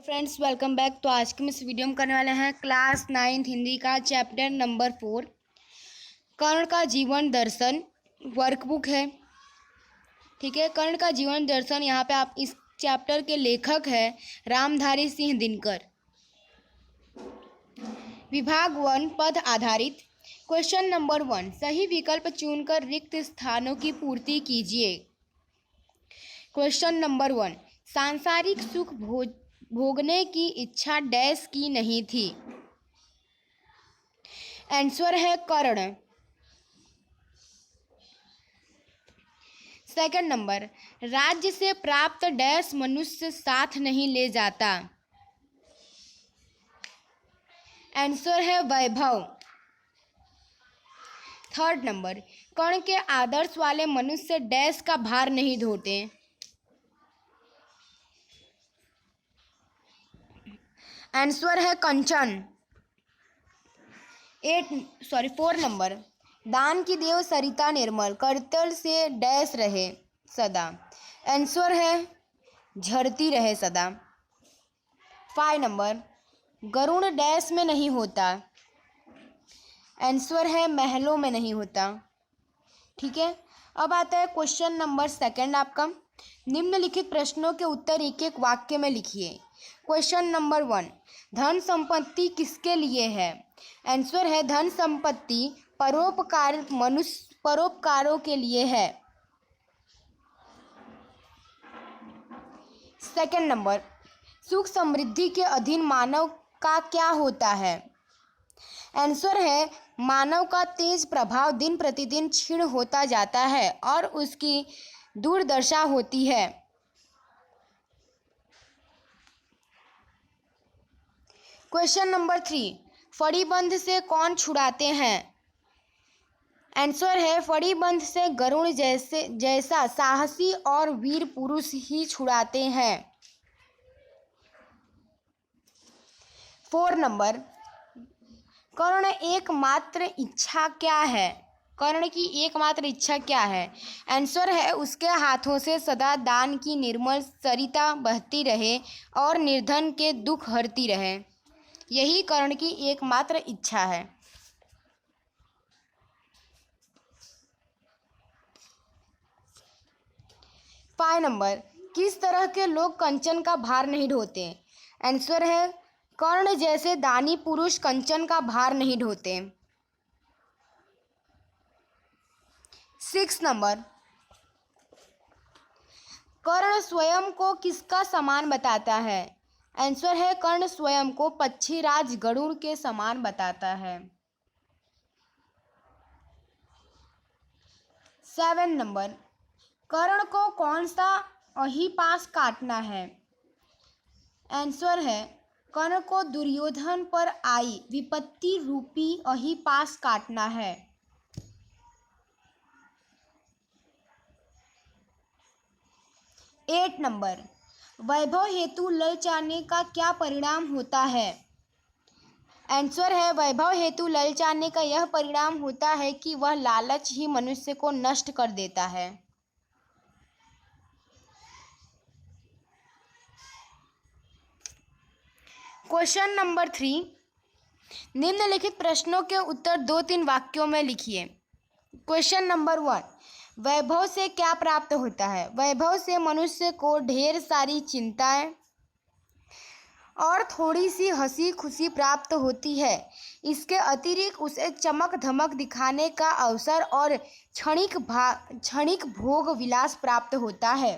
Friends, welcome back. तो आज के हम इस वीडियो में करने वाले हैं क्लास 9th हिंदी का चैप्टर नंबर 4 कर्ण का जीवन दर्शन। वर्कबुक है, ठीक है। कर्ण का जीवन दर्शन, यहाँ पे आप इस चैप्टर के लेखक है रामधारी सिंह दिनकर। विभाग 1 पद आधारित। क्वेश्चन नंबर 1, सही विकल्प चुनकर रिक्त स्थानों की पूर्ति कीजिए। क्वेश्चन नंबर 1, सांसारिक सुख भोगने की इच्छा डैश की नहीं थी। आंसर है कर्ण। सेकंड नंबर, राज्य से प्राप्त डैश मनुष्य साथ नहीं ले जाता। आंसर है वैभव। थर्ड नंबर, कर्ण के आदर्श वाले मनुष्य डैश का भार नहीं ढोते। आंसर है कंचन। 4 नंबर, दान की देव सरिता निर्मल करतल से डैश रहे सदा। आंसर है झरती रहे सदा। 5 नंबर, गरुड़ डैश में नहीं होता। आंसर है महलों में नहीं होता। ठीक है, अब आता है क्वेश्चन नंबर 2 आपका। निम्नलिखित प्रश्नों के उत्तर एक एक वाक्य में लिखिए। क्वेश्चन नंबर 1, धन संपत्ति किसके लिए है। आंसर है धन संपत्ति परोपकारों के लिए है। सेकंड नंबर, सुख समृद्धि के अधीन मानव का क्या होता है। आंसर है मानव का तेज प्रभाव दिन प्रतिदिन क्षीण होता जाता है और उसकी दुर्दशा होती है। क्वेश्चन नंबर 3, फड़ीबंध से कौन छुड़ाते हैं। आंसर है फड़ीबंध से गरुड़ जैसा साहसी और वीर पुरुष ही छुड़ाते हैं। 4 नंबर, कर्ण एकमात्र इच्छा क्या है। कर्ण की एकमात्र इच्छा क्या है। आंसर है उसके हाथों से सदा दान की निर्मल सरिता बहती रहे और निर्धन के दुख हरती रहे। यही कर्ण की एकमात्र इच्छा है। 5 नंबर, किस तरह के लोग कंचन का भार नहीं ढोते। आंसर है कर्ण जैसे दानी पुरुष कंचन का भार नहीं ढोते। 6 नंबर, कर्ण स्वयं को किसका समान बताता है। आंसर है कर्ण स्वयं को पक्षीराज गरुड़ के समान बताता है। 7 नंबर, कर्ण को कौन सा अहिपास काटना है। आंसर है कर्ण को दुर्योधन पर आई विपत्ति रूपी अहिपास काटना है। 8 नंबर, वैभव हेतु ललचाने का क्या परिणाम होता है। आंसर है वैभव हेतु ललचाने का यह परिणाम होता है कि वह लालच ही मनुष्य को नष्ट कर देता है। क्वेश्चन नंबर 3, निम्नलिखित प्रश्नों के उत्तर 2-3 वाक्यों में लिखिए। क्वेश्चन नंबर 1, वैभव से क्या प्राप्त होता है। वैभव से मनुष्य को ढेर सारी चिंताएं और थोड़ी सी हंसी खुशी प्राप्त होती है। इसके अतिरिक्त उसे चमक धमक दिखाने का अवसर और क्षणिक भोग विलास प्राप्त होता है।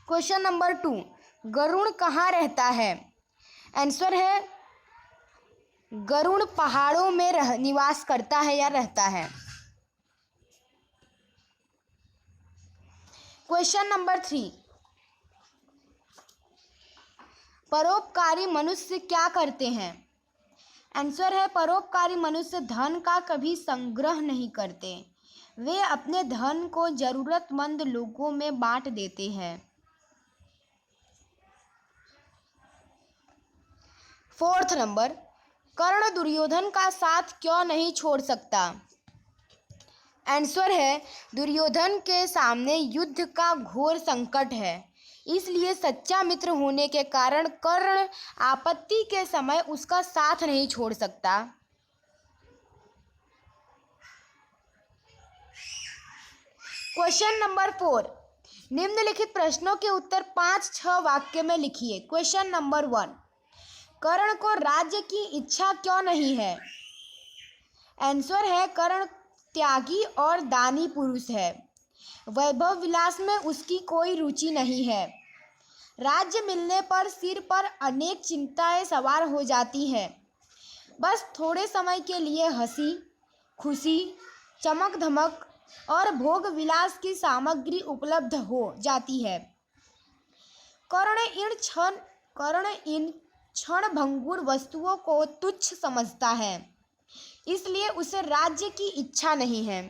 क्वेश्चन नंबर 2, गरुड़ कहाँ रहता है। आंसर है गरुड़ पहाड़ों में निवास करता है या रहता है। क्वेश्चन नंबर 3, परोपकारी मनुष्य क्या करते हैं। आंसर है परोपकारी मनुष्य धन का कभी संग्रह नहीं करते। वे अपने धन को जरूरतमंद लोगों में बांट देते हैं। 4 नंबर, कर्ण दुर्योधन का साथ क्यों नहीं छोड़ सकता। आंसर है दुर्योधन के सामने युद्ध का घोर संकट है। इसलिए सच्चा मित्र होने के कारण कर्ण आपत्ति के समय उसका साथ नहीं छोड़ सकता। क्वेश्चन नंबर 4, निम्नलिखित प्रश्नों के उत्तर 5-6 वाक्य में लिखिए। क्वेश्चन नंबर 1, कर्ण को राज्य की इच्छा क्यों नहीं है? आंसर है कर्ण त्यागी और दानी पुरुष है। वैभव विलास में उसकी कोई रुचि नहीं है। राज्य मिलने पर सिर पर अनेक चिंताएं सवार हो जाती हैं। बस थोड़े समय के लिए हंसी खुशी, चमक धमक और भोग विलास की सामग्री उपलब्ध हो जाती है। कर्ण इन क्षण भंगुर वस्तुओं को तुच्छ समझता है, इसलिए उसे राज्य की इच्छा नहीं है।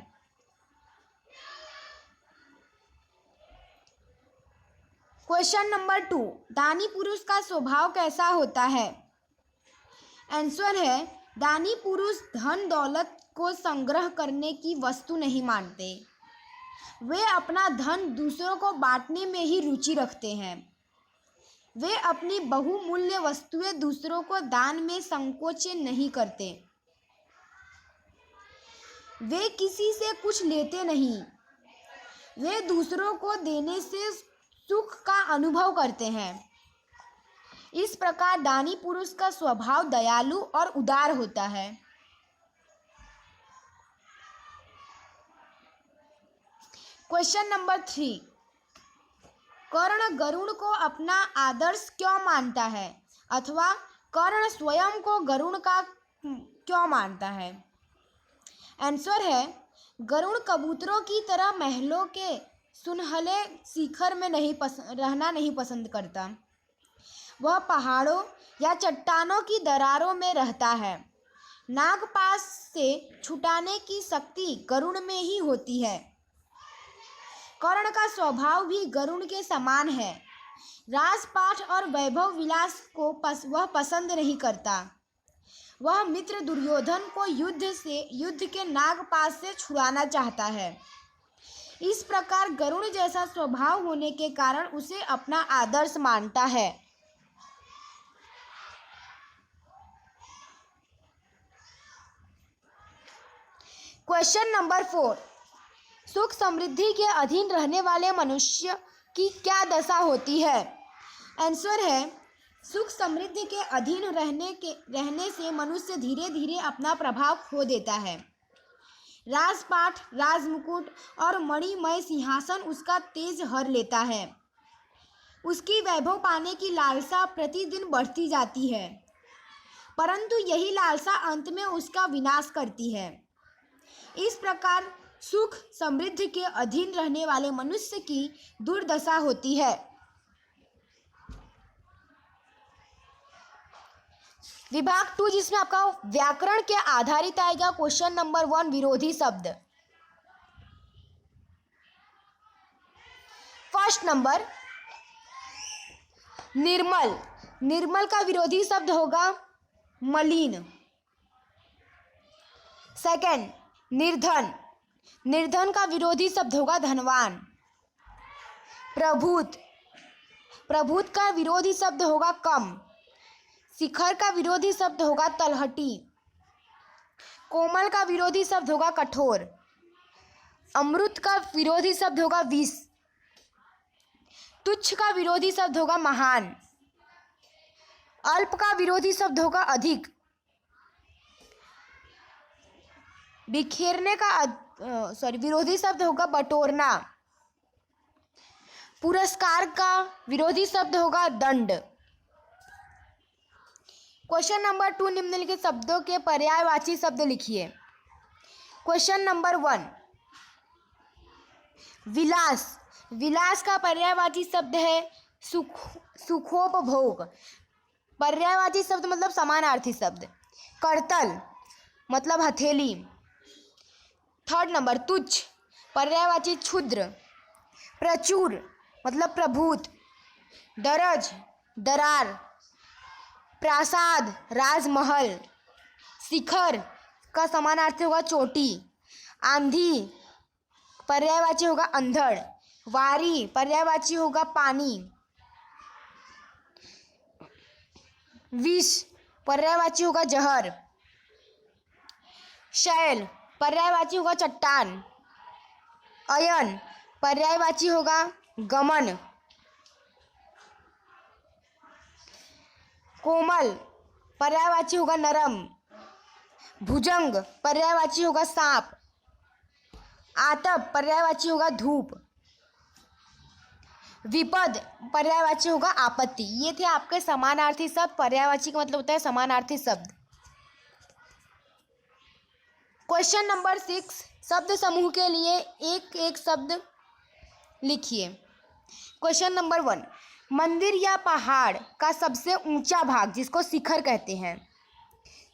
क्वेश्चन नंबर 2, दानी पुरुष का स्वभाव कैसा होता है? आंसर है दानी पुरुष धन दौलत को संग्रह करने की वस्तु नहीं मानते। वे अपना धन दूसरों को बांटने में ही रुचि रखते हैं। वे अपनी बहुमूल्य वस्तुएं दूसरों को दान में संकोच नहीं करते। वे किसी से कुछ लेते नहीं। वे दूसरों को देने से सुख का अनुभव करते हैं। इस प्रकार दानी पुरुष का स्वभाव दयालु और उदार होता है। क्वेश्चन नंबर 3, कर्ण गरुड़ को अपना आदर्श क्यों मानता है, अथवा कर्ण स्वयं को गरुड़ का क्यों मानता है? आंसर है गरुड़ कबूतरों की तरह महलों के सुनहले शिखर में रहना नहीं पसंद करता। वह पहाड़ों या चट्टानों की दरारों में रहता है। नागपाश से छुटाने की शक्ति गरुड़ में ही होती है। कर्ण का स्वभाव भी गरुड़ के समान है। राजपाट और वैभव विलास को वह पसंद नहीं करता। वह मित्र दुर्योधन को युद्ध के नागपाश से छुड़ाना चाहता है। इस प्रकार गरुड़ जैसा स्वभाव होने के कारण उसे अपना आदर्श मानता है। क्वेश्चन नंबर 4, सुख समृद्धि के अधीन रहने वाले मनुष्य की क्या दशा होती है? आंसर है सुख समृद्धि के अधीन रहने से मनुष्य धीरे धीरे अपना प्रभाव खो देता है। राजपाट, राजमुकुट और मणिमय सिंहासन उसका तेज हर लेता है। उसकी वैभव पाने की लालसा प्रतिदिन बढ़ती जाती है, परंतु यही लालसा अंत में उसका विनाश करती है। इस प्रकार सुख समृद्धि के अधीन रहने वाले मनुष्य की दुर्दशा होती है। विभाग 2 जिसमें आपका व्याकरण के आधारित आएगा। क्वेश्चन नंबर 1, विरोधी शब्द। फर्स्ट नंबर निर्मल। निर्मल का विरोधी शब्द होगा मलिन। सेकंड निर्धन। निर्धन का विरोधी शब्द होगा धनवान। प्रभुत। प्रभुत का विरोधी शब्द होगा कम। शिखर का विरोधी शब्द होगा तलहटी। कोमल का विरोधी शब्द होगा कठोर। अमृत का विरोधी शब्द होगा विष। तुच्छ का विरोधी शब्द होगा महान। अल्प का विरोधी शब्द होगा अधिक। बिखेरने का विरोधी शब्द होगा बटोरना। पुरस्कार का विरोधी शब्द होगा दंड। क्वेश्चन नंबर 2, निम्नलिखित शब्दों के पर्यायवाची शब्द लिखिए। क्वेश्चन नंबर 1, विलास। विलास का पर्यायवाची शब्द है सुखोपभोग। पर्यायवाची शब्द मतलब समानार्थी शब्द। करतल मतलब हथेली। थर्ड नंबर तुच्छ, पर्यायवाची क्षुद्र। प्रचुर मतलब प्रभुत। दरज दरार। प्रासाद राजमहल। शिखर का समानार्थी होगा चोटी। आंधी पर्यायवाची होगा अंधड़। वारी पर्यायवाची होगा पानी। विष पर्यायवाची होगा जहर। शैल पर्यायवाची होगा चट्टान। अयन पर्यायवाची होगा गमन। कोमल पर्यायवाची होगा नरम। भुजंग पर्यायवाची होगा सांप। आतप पर्यायवाची होगा धूप। विपद पर्यायवाची होगा आपत्ति। ये थे आपके समानार्थी शब्द। पर्यायवाची का मतलब होता है समानार्थी शब्द। क्वेश्चन नंबर 6, शब्द समूह के लिए एक एक शब्द लिखिए। क्वेश्चन नंबर 1, मंदिर या पहाड़ का सबसे ऊंचा भाग जिसको शिखर कहते हैं।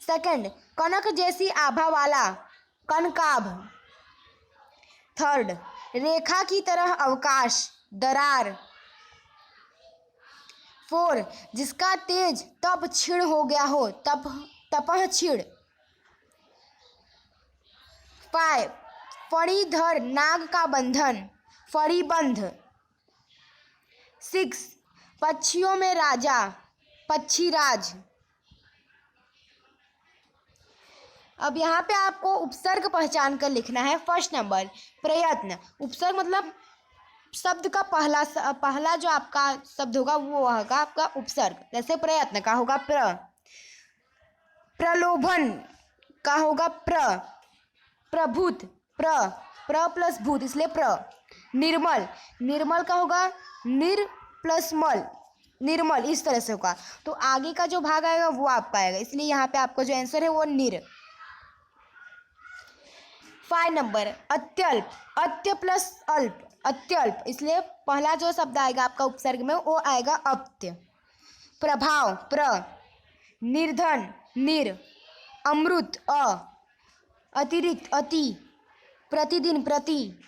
सेकंड, कनक जैसी आभा वाला, कनकाभ। थर्ड, रेखा की तरह अवकाश, दरार। 4, जिसका तेज तप क्षीण हो गया हो, तपह क्षीण। 5, फणीधर नाग का बंधन, फणीबंध। 6, पक्षियों में राजा, पक्षीराज। अब यहाँ पे आपको उपसर्ग पहचान कर लिखना है। फर्स्ट नंबर, प्रयत्न। उपसर्ग मतलब शब्द का पहला जो आपका शब्द होगा वो होगा आपका उपसर्ग। जैसे प्रयत्न का होगा प्र। प्रलोभन का होगा प्र। प्रभूत प्र प्लस भूत इसलिए प्र। निर्मल, निर्मल का होगा निर प्लस मल, निर्मल, इस तरह से होगा। तो आगे का जो भाग आएगा वो आपका आएगा, इसलिए यहाँ पे आपका जो आंसर है वो निर। 5 नंबर, अत्यल्प, अत्य प्लस अल्प, अत्यल्प, इसलिए पहला जो शब्द आएगा आपका उपसर्ग में वो आएगा अप्त्य। प्रभाव प्र। निर्धन निर। अमृत अ। अतिरिक्त अति। प्रतिदिन प्रति।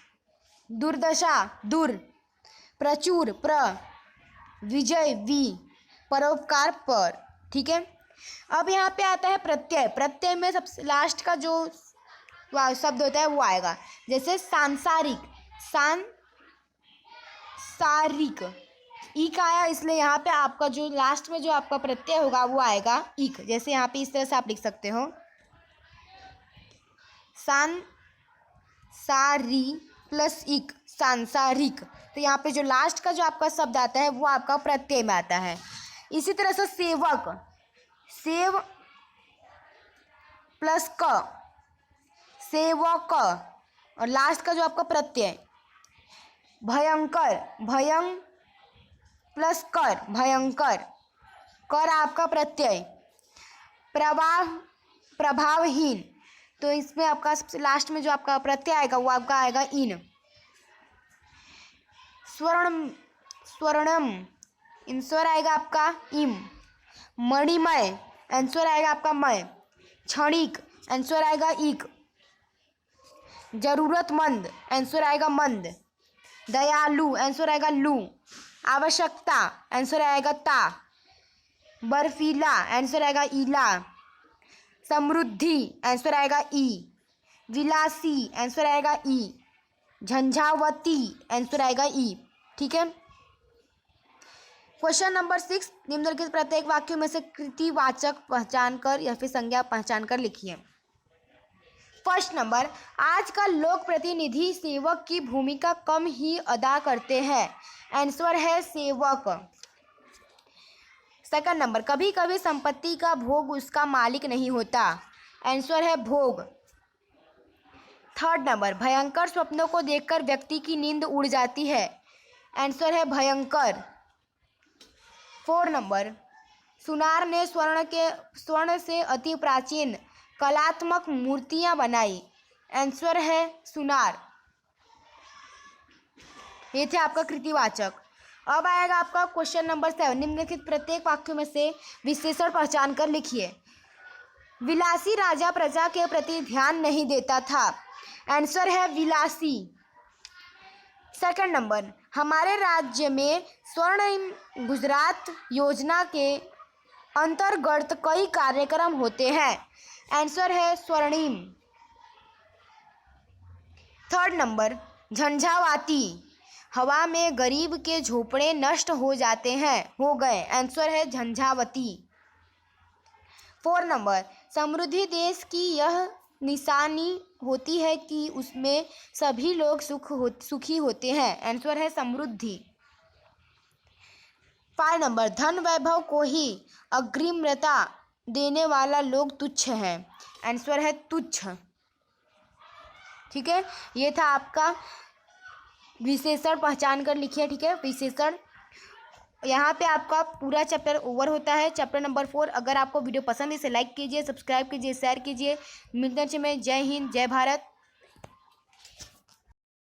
दुर्दशा दुर। प्रचुर प्र। विजय वि। परोपकार पर। ठीक है, अब यहाँ पे आता है प्रत्यय। प्रत्यय में सबसे लास्ट का जो शब्द होता है वो आएगा। जैसे सांसारिक, सांसारिक, इक आया, इसलिए यहाँ पे आपका जो लास्ट में जो आपका प्रत्यय होगा वो आएगा इक। जैसे यहाँ पे इस तरह से आप लिख सकते हो, सांसारी प्लस इक, सांसारिक। तो यहाँ पे जो लास्ट का जो आपका शब्द आता है वो आपका प्रत्यय में आता है। इसी तरह से सेवक, सेव प्लस क, सेवक, और लास्ट का जो आपका प्रत्यय। भयंकर, भयंग प्लस कर, भयंकर, कर आपका प्रत्यय। प्रवाह, प्रभावहीन, तो इसमें आपका सबसे लास्ट में जो आपका प्रत्यय आएगा वो आपका आएगा इन। स्वर्ण, स्वर्णम, आंसर आएगा आपका इम। मणिमय, आंसर आएगा आपका मय। क्षणिक, आंसर आएगा इक। जरूरतमंद, आंसर आएगा मंद। दयालु, आंसर आएगा लू। आवश्यकता, आंसर आएगा ता। बर्फीला, आंसर आएगा ईला। समृद्धि, आंसर आएगा ई। विलासी, आंसर आएगा ई। झंझावती, आंसर आएगा ई। ठीक है, क्वेश्चन नंबर 6, निम्नलिखित प्रत्येक वाक्य में से कृतिवाचक पहचान कर या फिर संज्ञा पहचान कर लिखिए। फर्स्ट नंबर, आजकल लोक प्रतिनिधि सेवक की भूमिका कम ही अदा करते हैं, आंसर है सेवक। सेकंड नंबर, कभी कभी संपत्ति का भोग उसका मालिक नहीं होता, आंसर है भोग। थर्ड नंबर, भयंकर स्वप्नों को देखकर व्यक्ति की नींद उड़ जाती है, आंसर है भयंकर। 4 नंबर, सुनार ने स्वर्ण से अति प्राचीन कलात्मक मूर्तियां बनाई, आंसर है सुनार। ये थे आपका कृतिवाचक। अब आएगा आपका क्वेश्चन नंबर 7, निम्नलिखित प्रत्येक वाक्य में से विशेषण पहचान कर लिखिए। विलासी राजा प्रजा के प्रति ध्यान नहीं देता था, आंसर है विलासी। सेकंड नंबर, हमारे राज्य में स्वर्णिम गुजरात योजना के अंतर्गत कई कार्यक्रम होते हैं, आंसर है स्वर्णिम। थर्ड नंबर, झंझावाती, हवा में गरीब के झोपड़े नष्ट हो जाते हैं, हो गए, आंसर है झंझावती। 4 नंबर, समृद्धि देश की यह निशानी होती है कि उसमें सभी लोग सुखी होते हैं। आंसर है समृद्धि। 5 नंबर, धन वैभव को ही अग्रिमता देने वाला लोग तुच्छ है। आंसर है तुच्छ। ठीक है, ये था आपका विशेषण, पहचान कर लिखिए। ठीक है, विशेषण। यहाँ पे आपका पूरा चैप्टर ओवर होता है, चैप्टर नंबर 4। अगर आपको वीडियो पसंद है इसे लाइक कीजिए, सब्सक्राइब कीजिए, शेयर कीजिए। मिलते हैं। जय हिंद, जय भारत।